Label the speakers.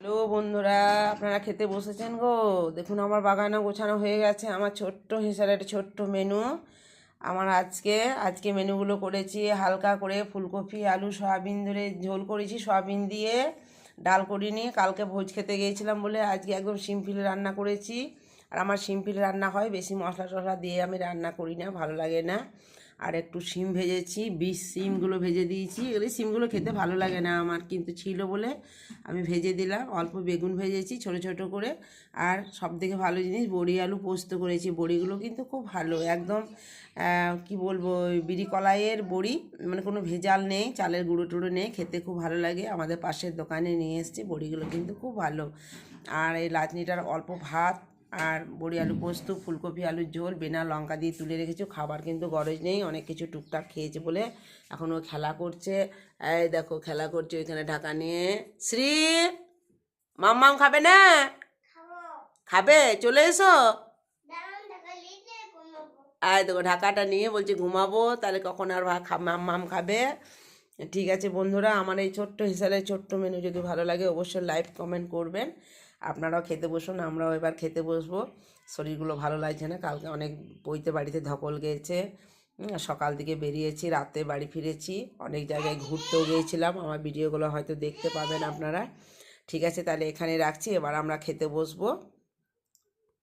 Speaker 1: Hello বন্ধুরা, আপনারা খেতে বসেছেন গো। দেখুন আমার বাগানও গোছানো হয়ে গেছে। আমার ছোট্ট হিসাবে একটা ছোট্ট মেনু। আমার আজকে মেনুগুলো করেছি হালকা করে ফুলকপি আলু সয়াবিন ধরে ঝোল করেছি, সয়াবিন দিয়ে ডাল করিনি। কালকে ভোজ খেতে গিয়েছিলাম বলে আজকে একদম সিম্পল রান্না করেছি। আর আমার সিম্পল রান্না হয়, বেশি মশলা টশলা দিয়ে আমি রান্না করি না, ভালো লাগে না। আর একটু শিম ভেজেছি, শিমগুলো ভেজে দিয়েছি। এগুলি শিমগুলো খেতে ভালো লাগে না আমার, কিন্তু ছিল বলে আমি ভেজে দিলাম। অল্প বেগুন ভেজেছি ছোট ছোট করে। আর সব থেকে ভালো জিনিস বড়ি আলু পোস্ত করেছি। বড়িগুলো কিন্তু খুব ভালো, একদম কি বলবো, বিড়ি কলাইয়ের বড়ি, মানে কোনো ভেজাল নেই, চালের গুঁড়ো টুড়ো নেই, খেতে খুব ভালো লাগে। আমাদের পাশের দোকানে নিয়ে এসেছি, বড়িগুলো কিন্তু খুব ভালো। আর এই লাচনিটার অল্প ভাত আর বড়ি আলু পোস্ত, ফুলকপি আলুর ঝোল বিনা লঙ্কা দিয়ে তুলে রেখেছি। খাবার কিন্তু গরজ নেই, অনেক কিছু টুকটাক খেয়েছে বলে এখন ও খেলা করছে। এই দেখো খেলা করছে ওইখানে ঢাকা নিয়ে। শ্রী, মাম্মাম খাবে না? খাবে, চলে এসো। আর দেখো ঢাকাটা নিয়ে বলছে ঘুমাবো, তাহলে কখন আর মাম্মাম খাবে। ঠিক আছে বন্ধুরা, আমার এই ছোট্ট হিসাবে ছোট্ট মেনু যদি ভালো লাগে অবশ্যই লাইক কমেন্ট করবেন। আপনারাও খেতে বসুন, আমরাও এবার খেতে বসবো। শরীরগুলো ভালো লাগছে না, কালকে অনেক বইতে বাড়িতে ধকল গিয়েছে। সকাল দিকে বেরিয়েছি, রাতে বাড়ি ফিরেছি, অনেক জায়গায় ঘুরতেও গিয়েছিলাম। আমার ভিডিওগুলো হয়তো দেখতে পাবেন আপনারা। ঠিক আছে, তাহলে এখানে রাখছি, এবার আমরা খেতে বসবো।